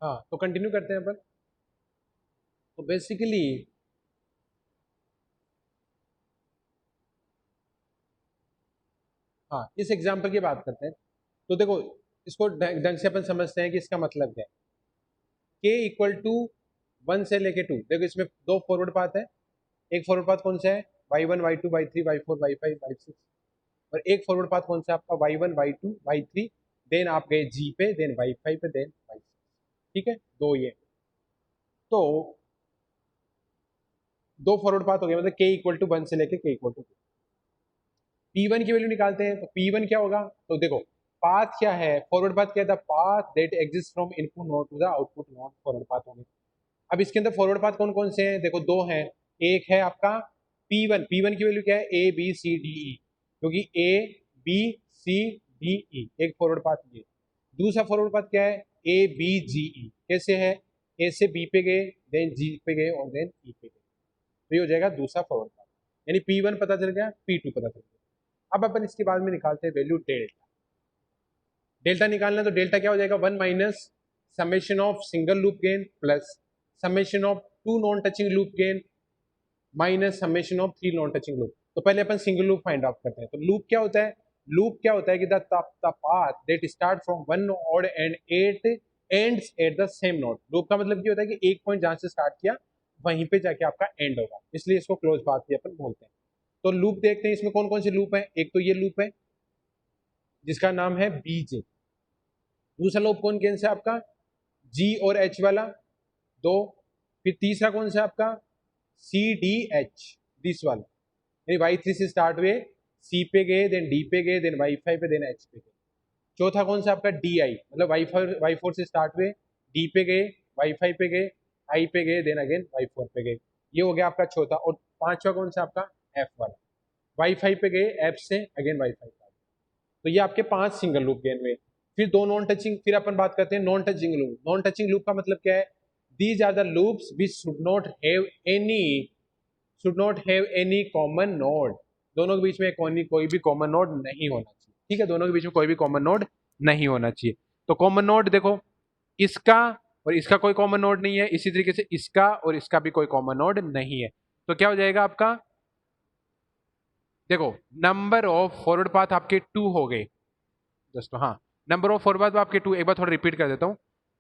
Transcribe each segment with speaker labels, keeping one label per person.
Speaker 1: हाँ तो कंटिन्यू करते हैं अपन। तो बेसिकली हाँ इस एग्जाम्पल की बात करते हैं। तो देखो इसको ढंग से अपन समझते हैं कि इसका मतलब क्या है। के इक्वल टू 1 से लेके 2, देखो इसमें दो फॉरवर्ड पाथ है। एक फॉरवर्ड पाथ कौन सा है, y1 y2 y3 y4 y5 y6। और एक फॉरवर्ड पाथ कौन सा है आपका y1 y2 y3, देन आप गए जी पे, देन y5 पे, देन y6। ठीक है, दो ये। तो दो फॉरवर्ड पाथ हो गया, मतलब के इक्वल टू 1 से लेके के इक्वल टू 2। P1 की वैल्यू निकालते हैं। तो P1 क्या होगा, तो देखो पाथ क्या है, फॉरवर्ड पाथ क्या है, the path that exist from input node to the output node, forward path हो गया। अब इसके अंदर फॉरवर्ड पाथ कौन कौन से हैं, देखो दो हैं। एक है आपका P1 की वैल्यू क्या है, ए बी सी डी ई, क्योंकि ए बी सी डी ई एक फॉरवर्ड पाथ ये। दूसरा फॉरवर्ड पाथ क्या है, ए बी जी ई। कैसे है, ए से बी पे गए, देन जी पे गए और देन ई पे गए। तो ये हो जाएगा दूसरा फॉरवर्ड पाथ। यानी P1 पता चल गया, P2 पता चल गया। अब अपन इसके बाद में निकालते हैं वैल्यू डेल्टा। डेल्टा निकालना है तो डेल्टा क्या हो जाएगा, 1 - summation of single loop gain plus summation of two non touching loop gain minus summation of three non touching loop. तो पहले अपन सिंगल लूप फाइंड आउट करते हैं। तो लूप क्या होता है, लूप क्या होता है कि the path that start from one node and at ends at the same node. Loop का मतलब क्या होता है कि एक पॉइंट जहां से स्टार्ट किया वहीं पे जाके आपका एंड होगा, इसलिए इसको क्लोज पाथ भी अपन बोलते हैं। तो लूप देखते हैं इसमें कौन कौन से लूप है। एक तो ये लूप है जिसका नाम है बीजे। दूसरा लूप कौन कौन सा आपका, जी और एच वाला, दो। फिर तीसरा कौन सा आपका, सी डी एच, दिस वाला, यानी y3 से स्टार्ट हुए, सी पे गए, देन डी पे गए, देन y5 पे, देन एच पे गए। चौथा कौन सा आपका, डी आई, मतलब y4 से स्टार्ट हुए, डी पे गए, y5 पे गए, आई पे गए, देन अगेन y4 पे गए। ये हो गया आपका चौथा। और पांचवा कौन सा आपका, एफ वाला, y5 पे गए, एफ से अगेन y5 पे। तो ये आपके 5 सिंगल लूप गेन हुए। फिर दो नॉन टचिंग, फिर अपन बात करते हैं non touching loop. Non touching loop का मतलब क्या है, these are the loops which should not have any common node. दोनों के बीच में कोई भी कॉमन नोड नहीं होना चाहिए। ठीक है, दोनों के बीच में कोई भी कॉमन नोड नहीं होना चाहिए। तो कॉमन नोड देखो, इसका और इसका कोई कॉमन नोड नहीं है, इसी तरीके से इसका और इसका भी कोई कॉमन नोड नहीं है। तो क्या हो जाएगा आपका, देखो नंबर ऑफ फॉरवर्ड पाथ आपके 2 हो गए दोस्तों। हाँ, नंबर ऑफ फॉरवर्ड पाथ आपके 2। एक बार थोड़ा रिपीट कर देता हूँ।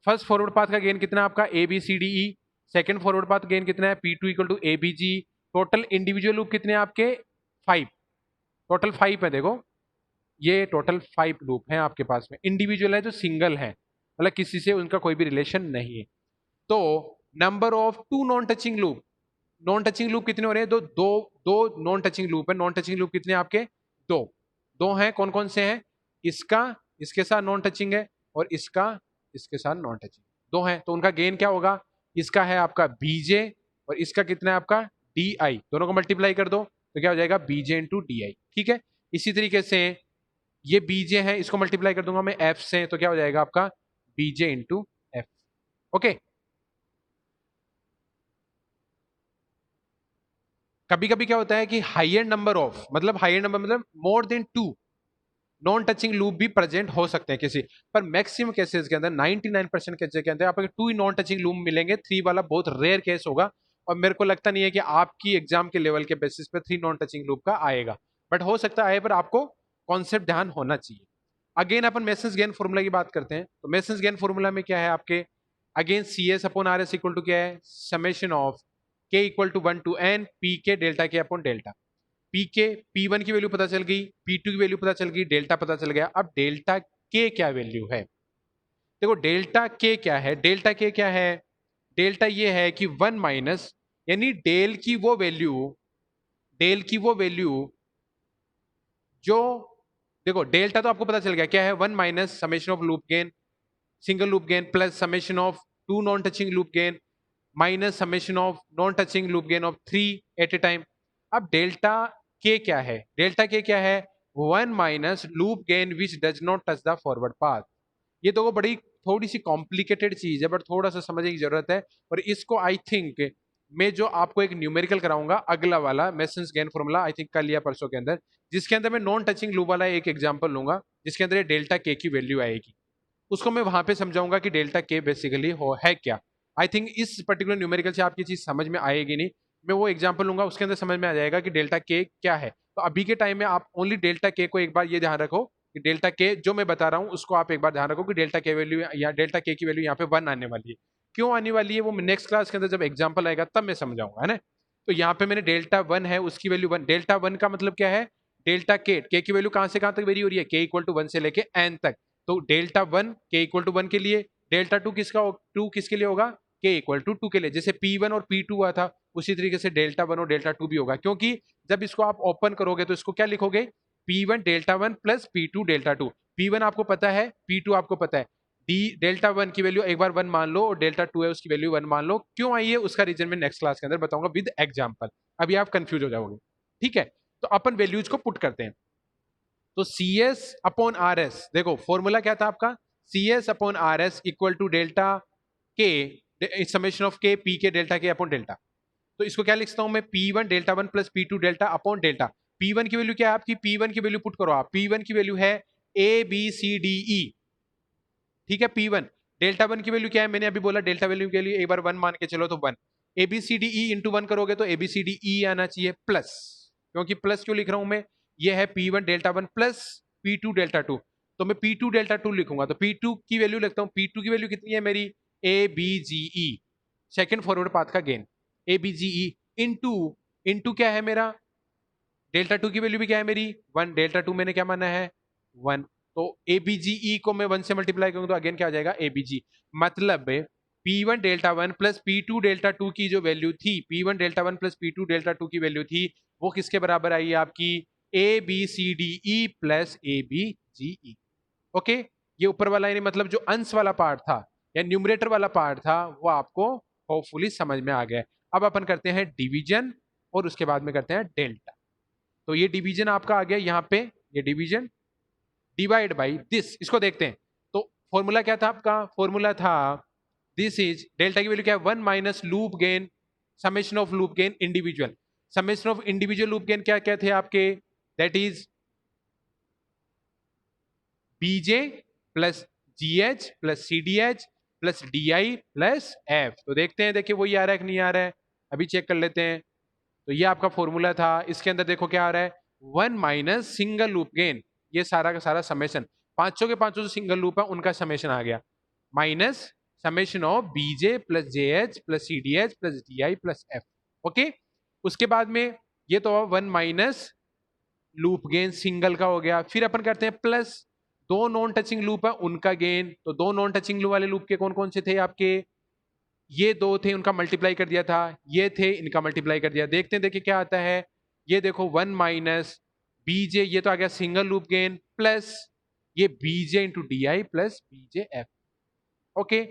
Speaker 1: फर्स्ट फॉरवर्ड पाथ का गेन कितना है आपका, A B C D E. Second forward path gain कितना है, P2 equal to A B G. Total individual loop कितने हैं आपके, 5। टोटल 5 है, देखो ये टोटल 5 लूप हैं आपके पास में। इंडिविजुअल है जो सिंगल है, मतलब किसी से उनका कोई भी रिलेशन नहीं है। तो number of two non touching loop, non touching loop कितने हो रहे हैं, दो दो दो नॉन टचिंग लूप है। नॉन टचिंग लूप कितने हैं आपके, दो। दो हैं, कौन कौन से हैं, इसका इसके साथ नॉन टचिंग है, और इसका इसके साथ नॉन टचिंग, दो हैं। तो उनका गेन क्या होगा, इसका है आपका बीजे और इसका कितना है आपका डी आई। दोनों को मल्टीप्लाई कर दो तो क्या हो जाएगा, बीजे इंटू डी आई। ठीक है, इसी तरीके से ये बीजे है, इसको मल्टीप्लाई कर दूंगा मैं एफ से, तो क्या हो जाएगा आपका बीजे इंटू एफ। ओके, कभी कभी क्या होता है कि हाइयर नंबर ऑफ, मतलब हाइयर नंबर मतलब more than 2 non touching loop भी प्रेजेंट हो सकते हैं किसी, पर मैक्सिमम केसेस के अंदर 99% केसेस के अंदर आपको 2 ही नॉन टचिंग लूप मिलेंगे। 3 वाला बहुत रेयर केस होगा, और मेरे को लगता नहीं है कि आपकी एग्जाम के लेवल के बेसिस पे 3 नॉन टचिंग लूप का आएगा, बट हो सकता है, पर आपको कॉन्सेप्ट ध्यान होना चाहिए। अगेन अपन मेसन्स गेन फॉर्मूला की बात करते हैं। तो मेसन्स गेन फॉर्मूला में क्या है आपके, again C S upon R S equal to क्या है, summation of k equal to 1 to n P k delta k upon delta. P k P1 की वैल्यू पता चल गई, P2 की वैल्यू पता चल गई, डेल्टा पता चल गया। अब डेल्टा के क्या वैल्यू है, देखो डेल्टा के क्या है, डेल्टा के क्या है, डेल्टा ये है कि 1 माइनस, यानी डेल की वो वैल्यू जो, देखो डेल्टा तो आपको पता चल गया क्या है, 1 minus summation of loop gain, single loop gain, plus summation of two non touching loop gain, minus summation of non touching loop gain of 3 at a time. अब डेल्टा के क्या है, डेल्टा के क्या है, 1 minus loop gain which does not touch the forward path. ये तो बड़ी थोड़ी सी complicated चीज है, बट थोड़ा सा समझने की जरूरत है। और इसको आई थिंक मैं जो आपको एक न्यूमेरिकल कराऊंगा अगला वाला masons gain formula, I think कल या परसों के अंदर, जिसके अंदर मैं नॉन टचिंग लूप वाला एक एग्जांपल लूंगा जिसके अंदर ये डेल्टा के की वैल्यू आएगी। उसको मैं वहां पे समझाऊंगा कि डेल्टा के बेसिकली हो है क्या। आई थिंक इस पर्टिकुलर न्यूमेरिकल से आपकी चीज समझ में आएगी नहीं, मैं वो एग्जांपल लूंगा, उसके अंदर समझ में आ जाएगा कि डेल्टा के क्या है। तो अभी के टाइम में आप ओनली डेल्टा के को एक बार ये ध्यान रखो कि डेल्टा के जो मैं बता रहा हूँ उसको आप एक बार ध्यान रखो कि डेल्टा के वैल्यू या डेल्टा के की वैल्यू यहाँ पे 1 आने वाली है। क्यों आने वाली है वो नेक्स्ट क्लास के अंदर जब एग्जाम्पल आएगा तब मैं समझाऊंगा, है ना। तो यहाँ पे मैंने डेल्टा 1 है उसकी वैल्यू 1, डेल्टा 1 का मतलब क्या है, डेल्टा के की वैल्यू कहां से कहां तक वेरी हो रही है, के इक्वल टू 1 से लेके एन तक। तो डेल्टा 1 के इक्वल टू 1 के लिए, डेल्टा 2 किसके लिए होगा, के इक्वल टू 2 के लिए। जैसे P1 और P2 हुआ था उसी तरीके से डेल्टा 1 और डेल्टा 2 भी होगा, क्योंकि जब इसको आप ओपन करोगे तो इसको क्या लिखोगे, P1 delta 1 plus P2 delta 2। P1 आपको पता है, P2 आपको पता है, डी डेल्टा 1 की वैल्यू एक बार 1 मान लो और डेल्टा 2 है उसकी वैल्यू 1 मान लो। क्यों आई है उसका रीजन मैं नेक्स्ट क्लास के अंदर बताऊंगा विद एग्जांपल, अभी आप कंफ्यूज हो जाओगे, ठीक है। तो अपन वैल्यूज को पुट करते हैं। तो C S upon R S, देखो फॉर्मूला क्या था आपका, C S upon R S equal to delta k summation of k P k delta k upon delta. तो इसको क्या लिखता हूं मैं, P1 delta 1 plus P2 delta upon delta. P1 की वैल्यू क्या है आपकी, P1 की वैल्यू पुट करो आप, P1 की वैल्यू है ए बी सी डी ई, ठीक है। P1 डेल्टा 1 की वैल्यू क्या है, मैंने अभी बोला डेल्टा वैल्यू के लिए एक बार 1 मान के चलो तो 1, A B C D E into 1 करोगे तो ए बी सी डी ई आना चाहिए प्लस, क्योंकि प्लस क्यों लिख रहा हूं मैं, ये है P1 delta 1 plus P2 delta 2, तो मैं P2 डेल्टा 2 लिखूंगा। तो P2 की वैल्यू लिखता हूं, P2 की वैल्यू कितनी है मेरी, A B G E, second forward path का gain, A B G E into into क्या है मेरा, डेल्टा 2 की वैल्यू भी क्या है मेरी 1, डेल्टा 2 मैंने क्या माना है 1। तो एबीजीई को मैं 1 से मल्टीप्लाई करूंगा तो अगेन क्या आ जाएगा एबीजी, मतलब P1 delta 1 plus P2 delta 2 की जो वैल्यू थी, P1 delta 1 plus P2 delta 2 की वैल्यू थी वो किसके बराबर आई है आपकी, A B C D E plus A B G E. Okay, ये ऊपर वाला यानी मतलब जो अंश वाला पार्ट था या न्यूमरेटर वाला पार्ट था वो आपको होपफुली समझ में आ गया। अब अपन करते हैं डिवीजन और उसके बाद में करते हैं डेल्टा। तो ये डिवीजन आपका आ गया यहाँ पे, ये डिवीजन डिवाइड बाई दिस, इसको देखते हैं। तो फॉर्मूला क्या था आपका, फॉर्मूला था दिस इज, डेल्टा की वैल्यू क्या है 1 minus loop gain summation of loop gain individual, summation of individual loop gain क्या क्या थे आपके, that is BJ plus GH plus CDH plus DI plus F. तो देखते हैं, देखिए वही आ रहा है कि नहीं आ रहा है, अभी चेक कर लेते हैं। तो ये आपका फॉर्मूला था, इसके अंदर देखो क्या आ रहा है 1 माइनस सिंगल लूप गेन, ये सारा का सारा समेशन, पांचों के पांचों जो सिंगल लूप है उनका समेशन आ गया, minus summation of B J plus J H plus C D H plus D I plus F. Okay, उसके बाद में ये तो 1 माइनस लूप गेन सिंगल का हो गया, फिर अपन करते हैं प्लस दो नॉन टचिंग लूप है उनका गेन। तो दो नॉन टचिंग लूप वाले लूप के कौन कौन से थे आपके, ये दो थे उनका मल्टीप्लाई कर दिया था, ये थे इनका मल्टीप्लाई कर दिया। देखते हैं देखिए क्या आता है, ये देखो 1 माइनस बीजे, ये तो आ गया सिंगल लूप गेन, प्लस ये BJ into D I plus BJ F. Okay,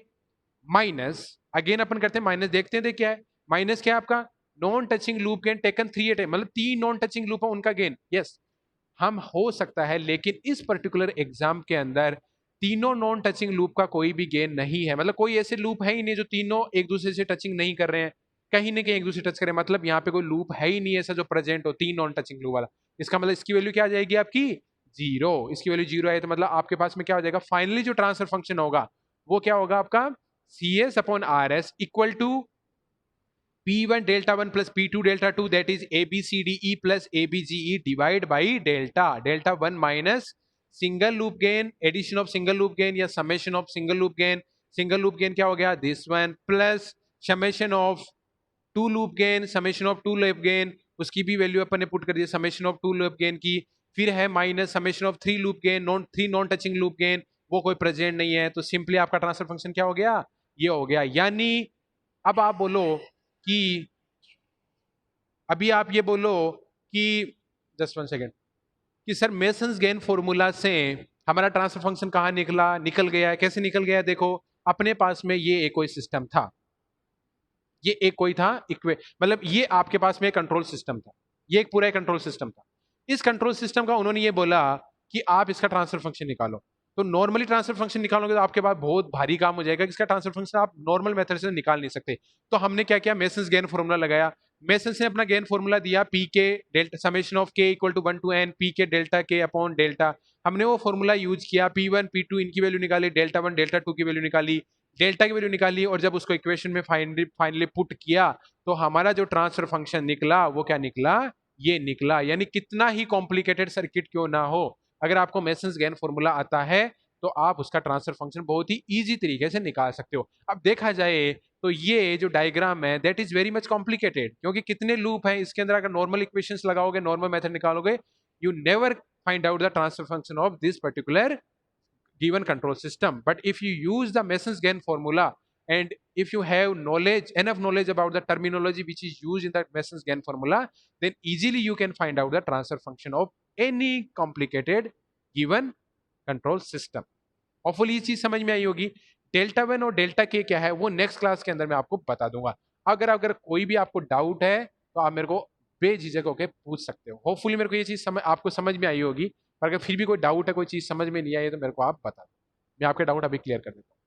Speaker 1: minus again अपन करते हैं माइनस, देखते हैं क्या है माइनस, क्या है आपका non touching loop gain taken 3 at, मतलब 3 नॉन टचिंग लूप है उनका गेन। यस, हम हो सकता है लेकिन इस पर्टिकुलर एग्जाम के अंदर तीनों नॉन टचिंग लूप का कोई भी गेन नहीं है, मतलब कोई ऐसे लूप है ही नहीं जो तीनों एक दूसरे से टचिंग नहीं कर रहे हैं, कहीं ना कहीं एक दूसरे टच करें, मतलब यहाँ पे कोई लूप है ही नहीं ऐसा जो प्रेजेंट हो तीन नॉन टचिंग लूप वाला। इसका मतलब इसकी वैल्यू क्या आ जाएगी आपकी जीरो, इसकी वैल्यू जीरो है तो मतलब आपके पास में क्या हो जाएगा, फाइनली जो ट्रांसफर फंक्शन होगा वो क्या होगा आपका C S upon R S equal to P1 delta 1 plus P2 delta 2, that is ABCDE plus ABGE divide by delta, delta 1 minus single loop gain, addition of single loop gain या summation of single loop gain, single loop gain क्या हो गया this one plus summation of two loop gain, summation of two loop gain, उसकी भी value अपन ने put कर दी summation of two loop gain की, फिर है minus summation of three loop gain, three non touching loop gain, वो कोई present नहीं है, तो सिंपली आपका ट्रांसफर फंक्शन क्या हो गया, ये हो गया। यानी अब आप बोलो कि अभी आप ये बोलो कि जस्ट 1 सेकेंड कि सर मेसन्स गेन फॉर्मूला से हमारा ट्रांसफर फंक्शन कहाँ निकला, निकल गया है, कैसे निकल गया, देखो अपने पास में ये एक कोई सिस्टम था, ये एक कोई था मतलब ये आपके पास में कंट्रोल सिस्टम था, ये एक पूरा कंट्रोल सिस्टम था। इस कंट्रोल सिस्टम का उन्होंने ये बोला कि आप इसका ट्रांसफर फंक्शन निकालो। तो नॉर्मली ट्रांसफर फंक्शन निकालोगे तो आपके पास बहुत भारी काम हो जाएगा, इसका ट्रांसफर फंक्शन आप नॉर्मल मेथड से निकाल नहीं सकते। तो हमने क्या किया, मेसन्स गेन फॉर्मूला लगाया, मेसन्स ने अपना गेन फॉर्मूला दिया P k delta summation of k equal to 1 to n P k delta k upon delta, हमने वो फॉर्मूला यूज किया P1 P2 इनकी वैल्यू निकाली, डेल्टा 1 डेल्टा 2 की वैल्यू निकाली, डेल्टा की वैल्यू निकाली, और जब उसको इक्वेशन में फाइनली पुट किया तो हमारा जो ट्रांसफर फंक्शन निकला वो क्या निकला, ये निकला। यानी कितना ही कॉम्प्लिकेटेड सर्किट क्यों ना हो, अगर आपको मेसन्स गेन फॉर्मूला आता है तो आप उसका ट्रांसफर फंक्शन बहुत ही इजी तरीके से निकाल सकते हो। अब देखा जाए तो ये जो डायग्राम है that is very much complicated, क्योंकि कितने लूप हैं इसके अंदर, अगर नॉर्मल इक्वेशंस लगाओगे, नॉर्मल मेथड निकालोगे, you never find out the transfer function of this particular given control system. But if you use the Mason's-Gain formula, and if you have enough knowledge about the terminology which is used in that Mason's-Gain formula, then easily you can find out the transfer function of any complicated given control system. Hopefully ये चीज समझ में आई होगी। Delta one और delta k क्या है वो next class के अंदर मैं आपको बता दूंगा। अगर कोई भी आपको डाउट है तो आप मेरे को बेझिझक होकर पूछ सकते हो। होपफुली मेरे को ये चीज आपको समझ में आई होगी, पर अगर फिर भी कोई डाउट है, कोई चीज समझ में नहीं आई है तो मेरे को आप बता दो, मैं आपके डाउट अभी क्लियर कर देता हूँ।